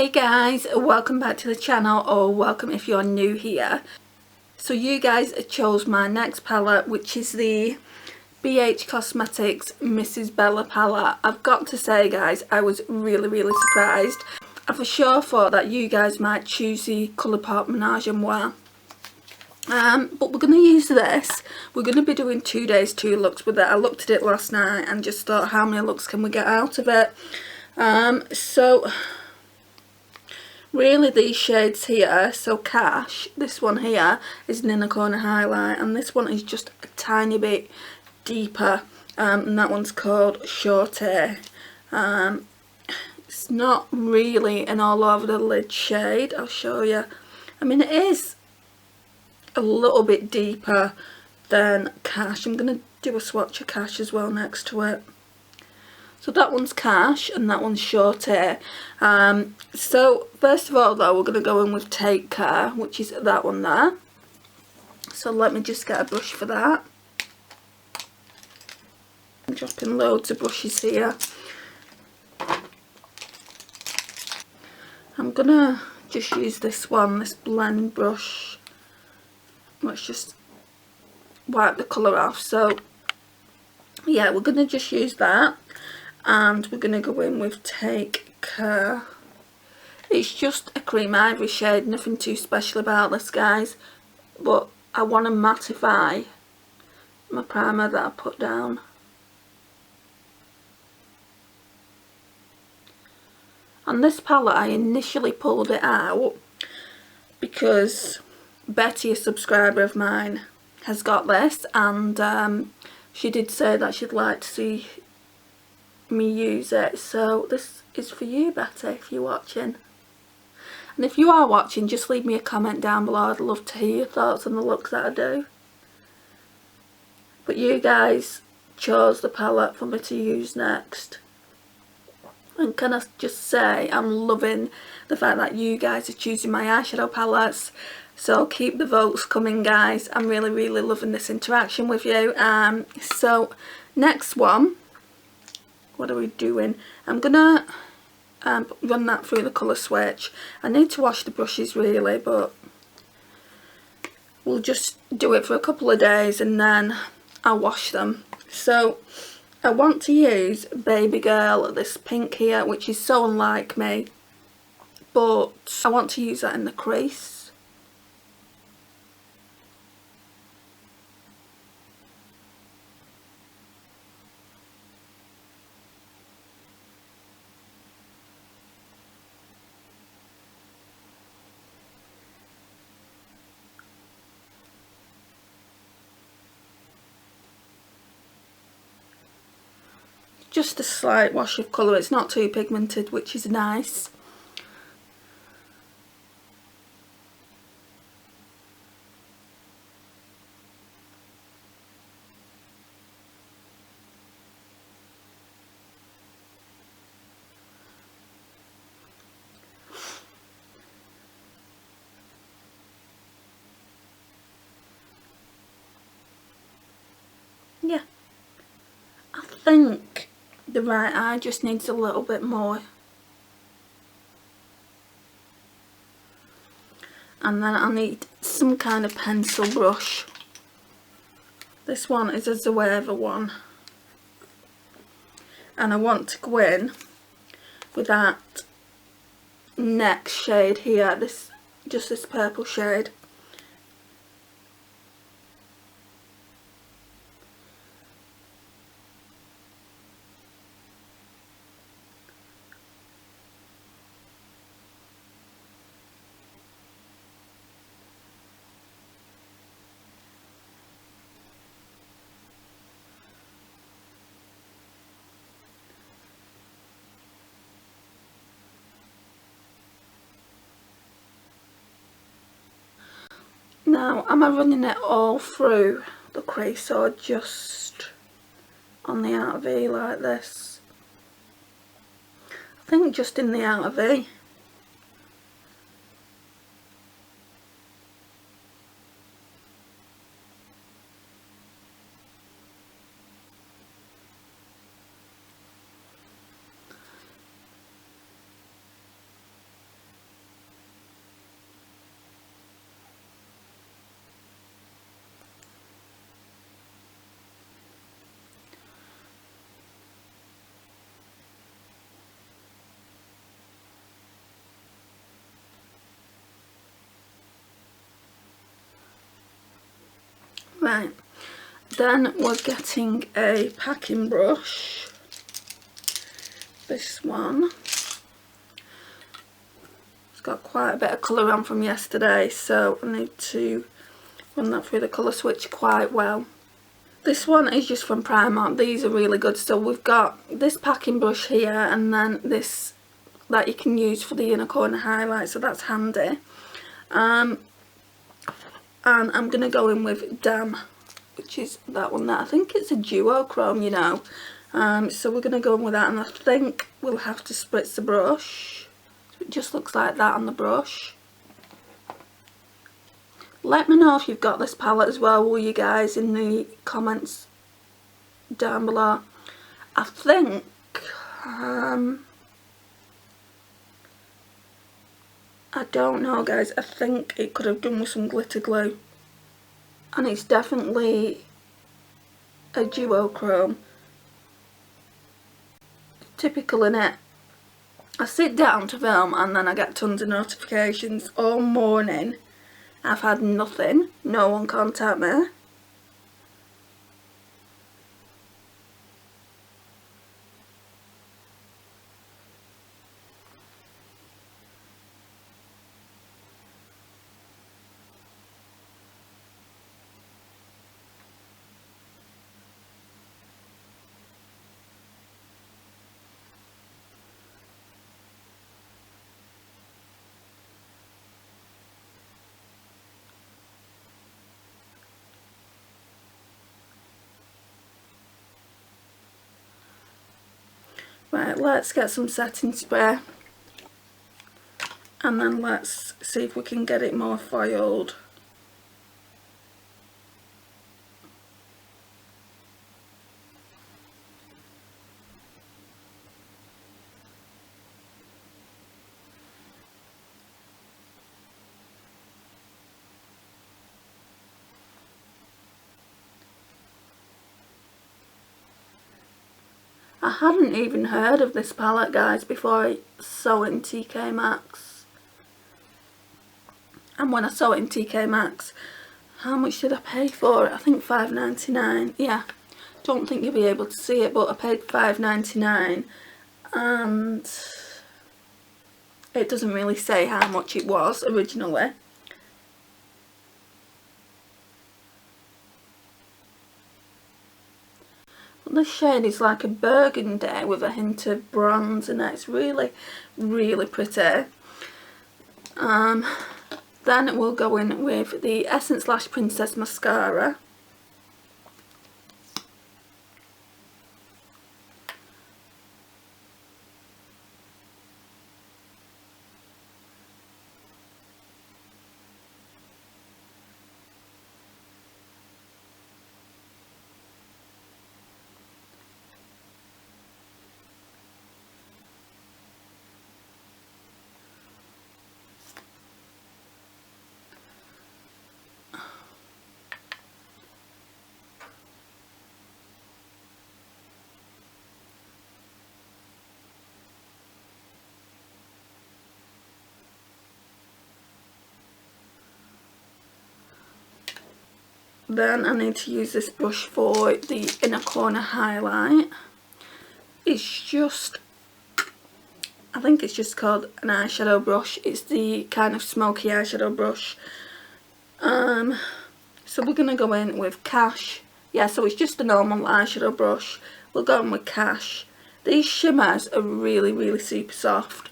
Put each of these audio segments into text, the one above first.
Hey guys, welcome back to the channel, or welcome if you're new here. So you guys chose my next palette, which is the BH Cosmetics Mrs. Bella palette. I've got to say guys, I was really surprised. I for sure thought that you guys might choose the Colourpop Menage a Moi. But we're going to use this. We're going to be doing 2 days, 2 looks with it. I looked at it last night and just thought, how many looks can we get out of it? So really these shades here, so Cash, this one here is an inner corner highlight, and this one is just a tiny bit deeper, and that one's called Shorty. It's not really an all over the lid shade, I'll show you. I mean, it is a little bit deeper than Cash. I'm going to do a swatch of Cash as well next to it. So that one's Cash and that one's Shorty. So first of all though, we're going to go in with Take Care, which is that one there. So let me just get a brush for that. I'm dropping loads of brushes here. I'm going to just use this one, this blend brush. Let's just wipe the colour off. So yeah, we're going to just use that. And we're going to go in with Take Care. It's just a cream ivory shade, nothing too special about this guys, but I want to mattify my primer that I put down. On this palette I initially pulled it out because Betty, a subscriber of mine, has got this, and she did say that she'd like to see me use it. So this is for you, Betty, if you're watching. And if you are watching, just leave me a comment down below. I'd love to hear your thoughts on the looks that I do. But you guys chose the palette for me to use next. And can I just say, I'm loving the fact that you guys are choosing my eyeshadow palettes. So keep the votes coming guys. I'm really loving this interaction with you. So next one, what are we doing? I'm gonna run that through the colour switch. I need to wash the brushes really, but we'll just do it for a couple of days and then I'll wash them. So I want to use Baby Girl, this pink here, which is so unlike me, but I want to use that in the crease. Just a slight wash of colour, it's not too pigmented, which is nice. Yeah, I think the right eye just needs a little bit more, and then I need some kind of pencil brush. This one is a Zoeva one, and I want to go in with that next shade here, just this purple shade. Now, am I running it all through the crease or just on the outer V like this? I think just in the outer V. Right, then we're getting a packing brush. This one. It's got quite a bit of colour on from yesterday, so I need to run that through the colour switch quite well. This one is just from Primark. These are really good. So we've got this packing brush here, and then this that you can use for the inner corner highlight, so that's handy. And I'm going to go in with Damn, which is that one. That I think it's a duochrome, you know. So we're going to go in with that, and I think we'll have to spritz the brush. It just looks like that on the brush. Let me know if you've got this palette as well, will you guys, in the comments down below. I think I don't know, guys. I think it could have done with some glitter glue, and it's definitely a duochrome. Typical, innit? I sit down to film and then I get tons of notifications all morning. I've had nothing, no one contact me. Right, let's get some setting spray, and then let's see if we can get it more foiled. I hadn't even heard of this palette, guys, before I saw it in TK Maxx. And when I saw it in TK Maxx, how much did I pay for it? I think £5.99. Yeah, don't think you'll be able to see it, but I paid £5.99, and it doesn't really say how much it was originally. This shade is like a burgundy with a hint of bronze in it. It's really, really pretty. Then we'll go in with the Essence Lash Princess Mascara. Then I need to use this brush for the inner corner highlight. It's just, I think it's just called an eyeshadow brush. It's the kind of smoky eyeshadow brush. So we're going to go in with Cash. Yeah, so it's just a normal eyeshadow brush. We'll go in with Cash. These shimmers are really, really super soft.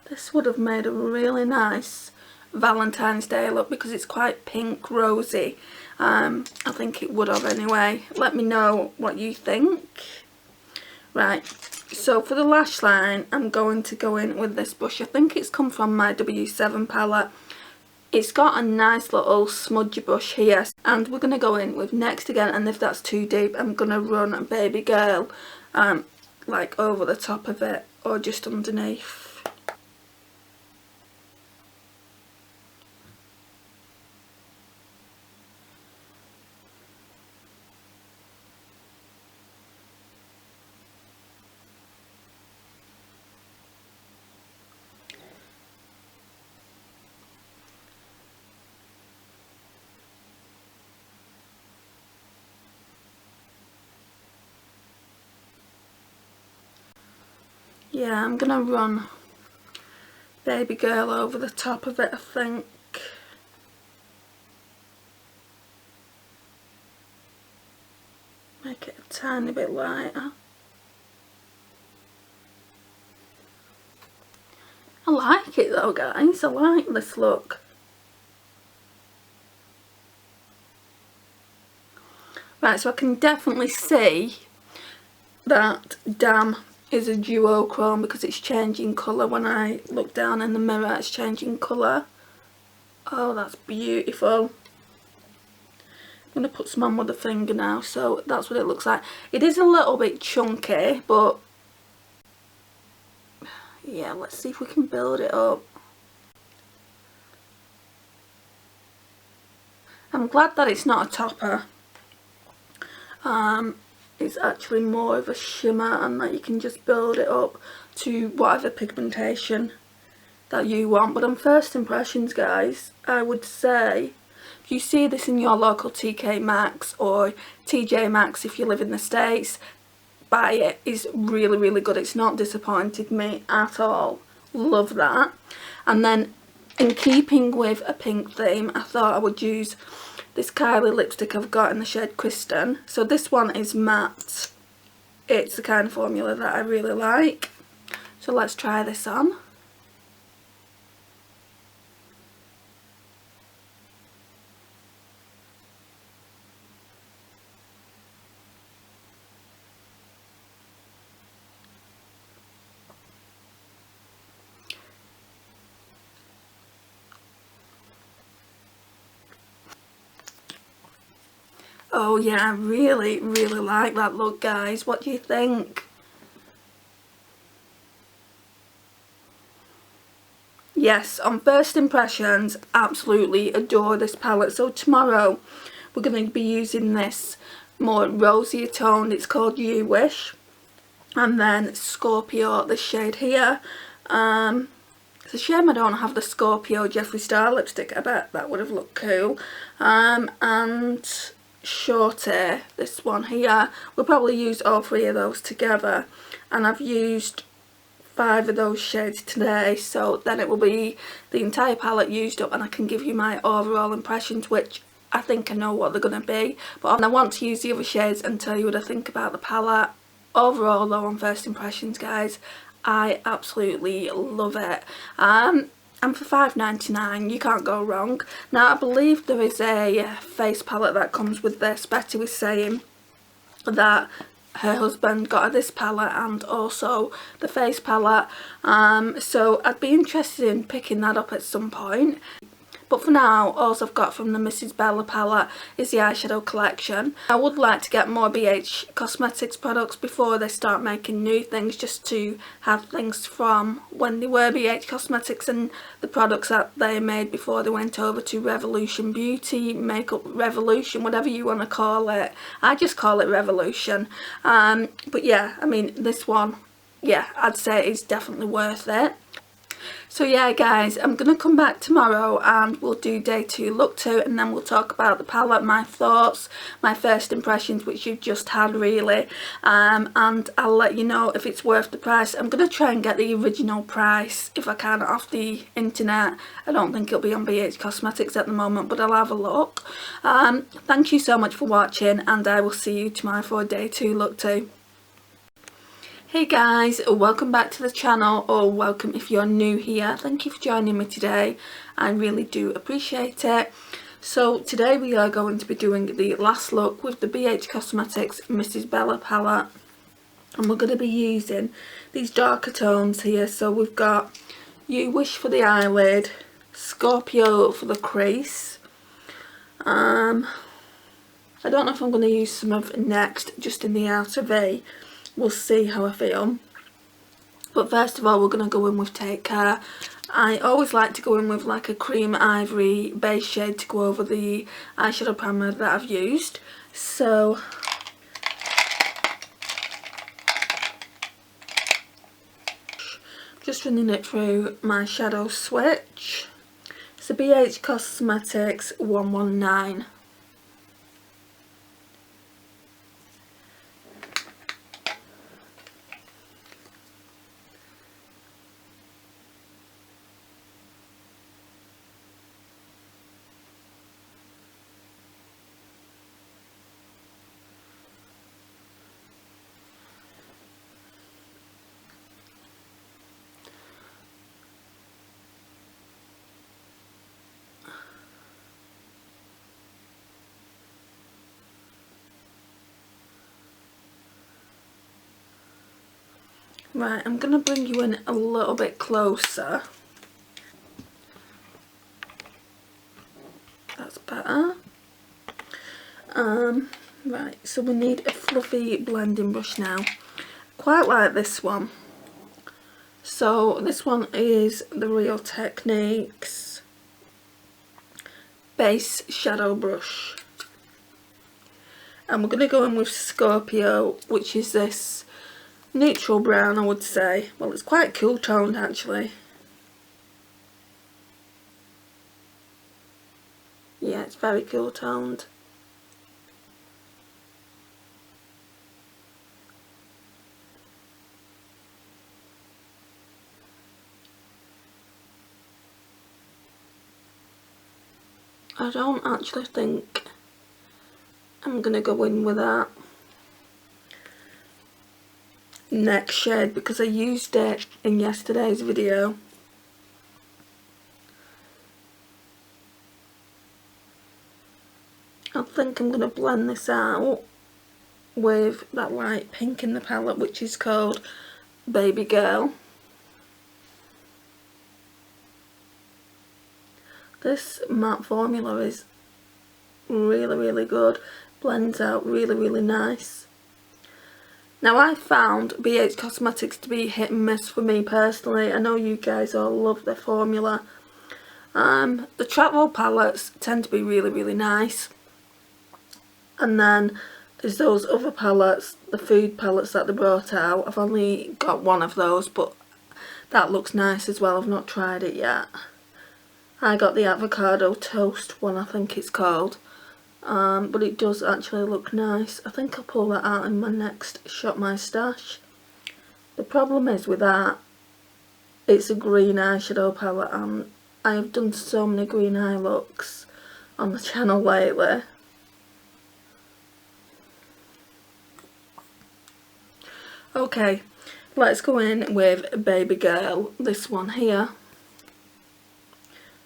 This would have made a really nice Valentine's Day look because it's quite pink rosy. I think it would have anyway. Let me know what you think. Right, so for the lash line I'm going to go in with this brush. I think it's come from my W7 palette. It's got a nice little smudgy brush here, and we're going to go in with Next again, and if that's too deep I'm going to run Baby Girl like over the top of it or just underneath. Yeah, I'm gonna run Baby Girl over the top of it, I think. Make it a tiny bit lighter. I like it though, guys. I like this look. Right, so I can definitely see that Damn is a duochrome because it's changing colour. When I look down in the mirror, it's changing colour. Oh, that's beautiful. I'm going to put some on with the finger now, so that's what it looks like. It is a little bit chunky, but yeah, let's see if we can build it up. I'm glad that it's not a topper. It's actually more of a shimmer, and that you can just build it up to whatever pigmentation that you want. But on first impressions, guys, I would say if you see this in your local TK Maxx or TJ Maxx if you live in the States, buy it. It's really, really good. It's not disappointed me at all. Love that. And then in keeping with a pink theme, I thought I would use this Kylie lipstick I've got in the shade Kristen. So this one is matte. It's the kind of formula that I really like. So let's try this on. Oh yeah, I really, really like that look, guys. What do you think? Yes, on first impressions, absolutely adore this palette. So tomorrow we're going to be using this more rosier tone. It's called You Wish. And then Scorpio, the shade here. It's a shame I don't have the Scorpio Jeffree Star lipstick. I bet that would have looked cool. And Shorty, this one here. We'll probably use all three of those together. And I've used 5 of those shades today, so then it will be the entire palette used up and I can give you my overall impressions, which I think I know what they're going to be. But I want to use the other shades and tell you what I think about the palette. Overall though, on first impressions, guys, I absolutely love it. And for £5.99 you can't go wrong. Now I believe there is a face palette that comes with this. Betty was saying that her husband got her this palette and also the face palette, so I'd be interested in picking that up at some point. But for now, all I've got from the Mrs. Bella palette is the eyeshadow collection. I would like to get more BH Cosmetics products before they start making new things, just to have things from when they were BH Cosmetics and the products that they made before they went over to Revolution Beauty, Makeup Revolution, whatever you want to call it. I just call it Revolution. But yeah, I mean, this one, yeah, I'd say it's definitely worth it. So yeah guys, I'm going to come back tomorrow and we'll do day 2 look 2, and then we'll talk about the palette, my thoughts, my first impressions, which you've just had really, and I'll let you know if it's worth the price. I'm going to try and get the original price if I can off the internet. I don't think it'll be on BH Cosmetics at the moment, but I'll have a look. Thank you so much for watching, and I will see you tomorrow for day 2 look 2. Hey guys, welcome back to the channel, or welcome if you're new here. Thank you for joining me today. I really do appreciate it. So today we are going to be doing the last look with the BH Cosmetics Mrs. Bella palette, and we're going to be using these darker tones here. So we've got You Wish for the eyelid, Scorpio for the crease. I don't know if I'm going to use some of Next just in the outer V. We'll see how I feel. But first of all, we're going to go in with Take Care. I always like to go in with like a cream ivory base shade to go over the eyeshadow primer that I've used. So just running it through my shadow switch. It's a BH Cosmetics 119. Right, I'm going to bring you in a little bit closer. That's better. Right, so we need a fluffy blending brush now. Quite like this one. So this one is the Real Techniques Base Shadow Brush. And we're going to go in with Scorpio, which is this neutral brown, I would say. Well, it's quite cool toned actually. Yeah, it's very cool toned. I don't actually think I'm going to go in with that next shade because I used it in yesterday's video. I think I'm going to blend this out with that light pink in the palette, which is called Baby Girl. This matte formula is really good, blends out really nice. Now I found BH Cosmetics to be hit and miss for me personally. I know you guys all love their formula. The travel palettes tend to be really nice, and then there's those other palettes, the food palettes that they brought out. I've only got one of those, but that looks nice as well. I've not tried it yet. I got the avocado toast one, I think it's called, but it does actually look nice. I think I'll pull that out in my next Shop My Stash. The problem is with that, it's a green eyeshadow palette, and I have done so many green eye looks on the channel lately. Okay, let's go in with Baby Girl, this one here.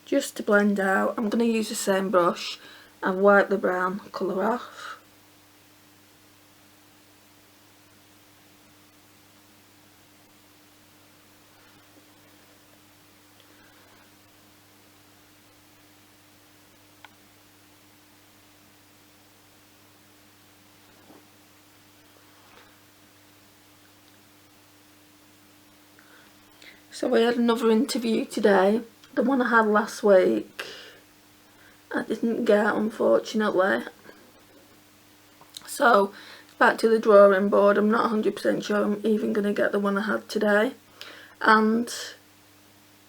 Just to blend out, I'm going to use the same brush and wipe the brown colour off. So we had another interview today. The one I had last week I didn't get, unfortunately. So back to the drawing board. I'm not 100% sure I'm even going to get the one I had today. And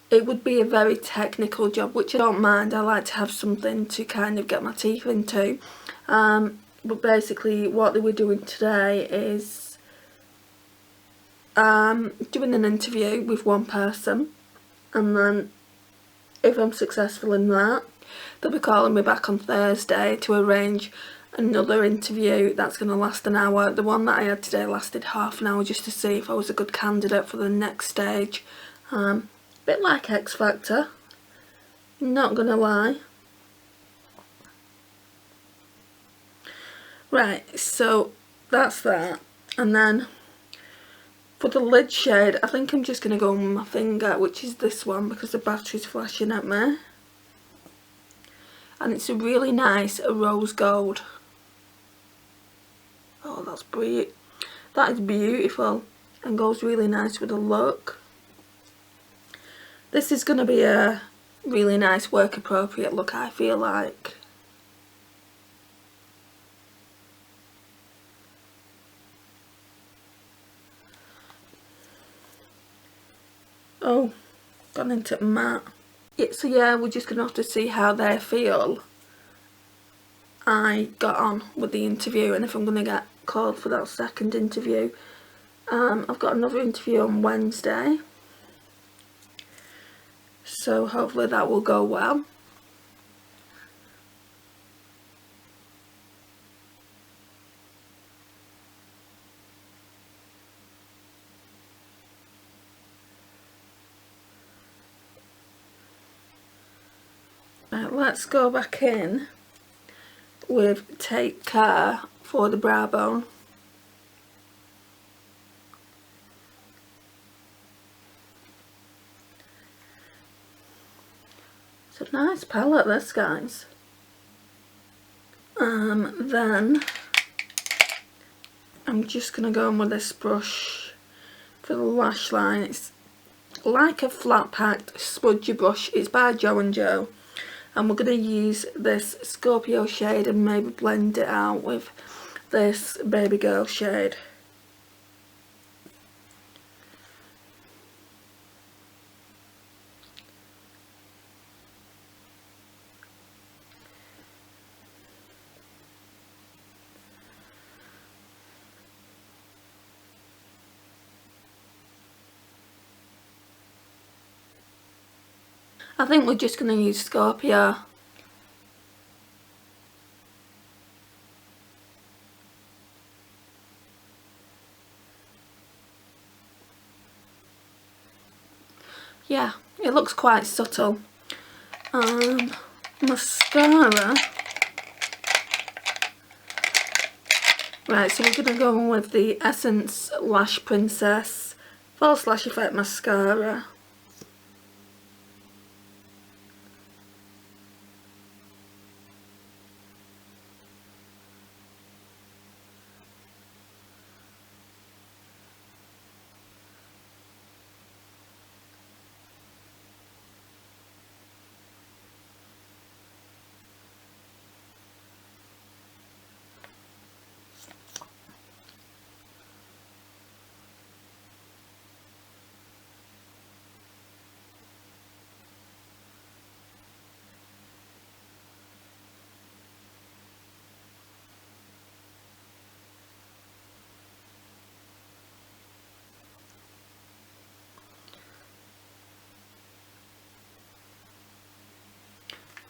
it would be a very technical job, which I don't mind. I like to have something to kind of get my teeth into. But basically what they were doing today is doing an interview with one person, and then if I'm successful in that, they'll be calling me back on Thursday to arrange another interview that's going to last an hour. The one that I had today lasted half an hour, just to see if I was a good candidate for the next stage. Bit like X Factor, not gonna lie. Right, so that's that. And then for the lid shade, I think I'm just going to go with my finger, which is this one, because the battery's flashing at me. And it's a really nice rose gold. Oh, that's brilliant. That is beautiful and goes really nice with the look. This is going to be a really nice work appropriate look, I feel like. Oh, gone into matte. Yeah, so yeah, we're just going to have to see how they feel I got on with the interview, and if I'm going to get called for that second interview. I've got another interview on Wednesday, so hopefully that will go well. Right, let's go back in with Take Care for the brow bone. It's a nice palette, this, guys. Then I'm just going to go in with this brush for the lash line. It's like a flat packed smudgy brush. It's by Jo & Jo. And we're going to use this Scorpio shade and maybe blend it out with this Baby Girl shade. I think we're just going to use Scorpio. Yeah, it looks quite subtle. Mascara. Right, so we're going to go in with the Essence Lash Princess False Lash Effect Mascara.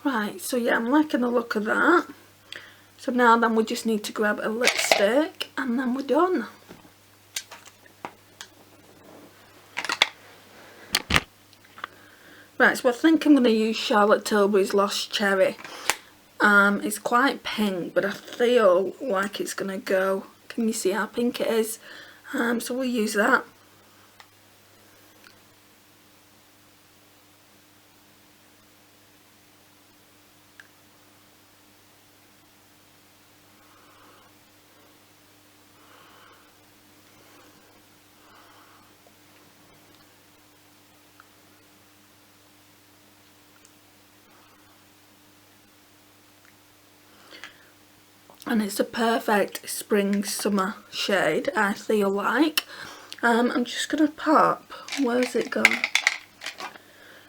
Right, so yeah, I'm liking the look of that. So now then we just need to grab a lipstick and then we're done. Right, so I think I'm going to use Charlotte Tilbury's Lost Cherry. It's quite pink, but I feel like it's going to go. Can you see how pink it is? So we'll use that. And it's a perfect spring summer shade, I feel like. I'm just going to pop, where's it gone?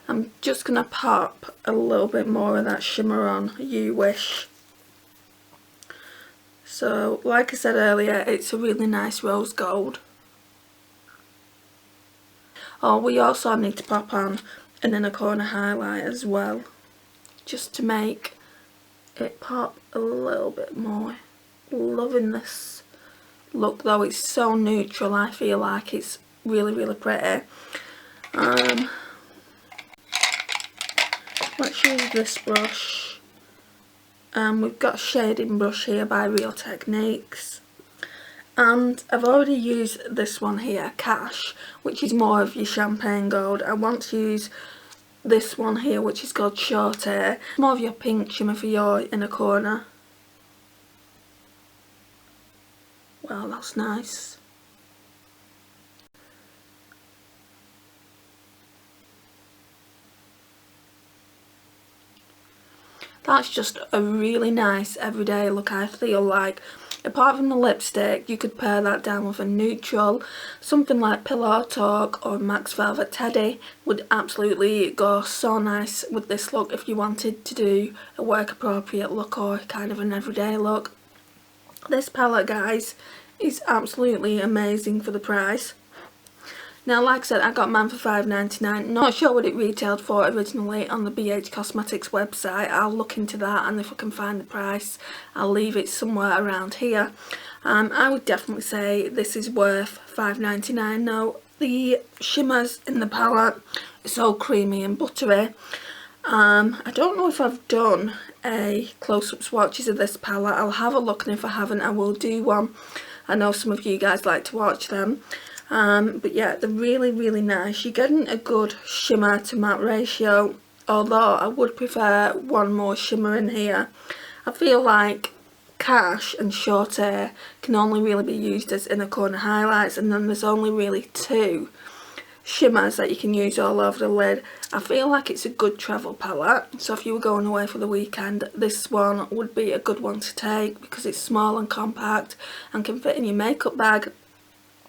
I'm just going to pop a little bit more of that shimmer on, You Wish. So, like I said earlier, it's a really nice rose gold. Oh, we also need to pop on an inner corner highlight as well, just to make it pop a little bit more. Loving this look though, it's so neutral. I feel like it's really, really pretty. Let's use this brush. We've got a shading brush here by Real Techniques, and I've already used this one here, Cash, which is more of your champagne gold. I want to use this one here, which is called Short Hair, more of your pink shimmer for your inner corner. Well, that's nice. That's just a really nice everyday look, I feel like. Apart from the lipstick, you could pair that down with a neutral. Something like Pillow Talk or Max Velvet Teddy would absolutely go so nice with this look if you wanted to do a work appropriate look or kind of an everyday look. This palette, guys, is absolutely amazing for the price. Now, like I said, I got mine for $5.99. Not sure what it retailed for originally on the BH Cosmetics website. I'll look into that, and if I can find the price, I'll leave it somewhere around here. I would definitely say this is worth $5.99. Now, the shimmers in the palette are so creamy and buttery. I don't know if I've done a close-up swatches of this palette. I'll have a look, and if I haven't, I will do one. I know some of you guys like to watch them. But yeah, they're really, really nice. You're getting a good shimmer to matte ratio. although I would prefer one more shimmer in here. I feel like Cash and Short Hair can only really be used as inner corner highlights, and then there's only really 2 shimmers that you can use all over the lid. I feel like it's a good travel palette, so if you were going away for the weekend, this one would be a good one to take because it's small and compact and can fit in your makeup bag.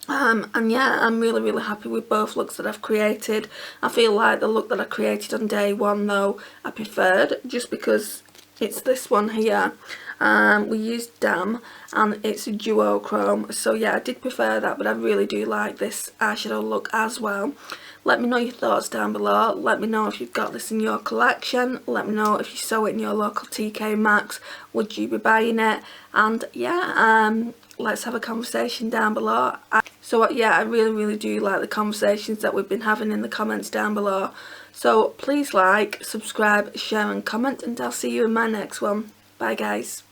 And yeah, I'm really happy with both looks that I've created. I feel like the look that I created on day 1 though, I preferred, just because it's this one here. We used Dam and it's a duochrome, so yeah, I did prefer that, but I really do like this eyeshadow look as well. Let me know your thoughts down below. Let me know if you've got this in your collection. Let me know if you saw it in your local TK Maxx, would you be buying it? And yeah, let's have a conversation down below. So yeah, I really do like the conversations that we've been having in the comments down below. So please like, subscribe, share and comment, and I'll see you in my next one. Bye guys.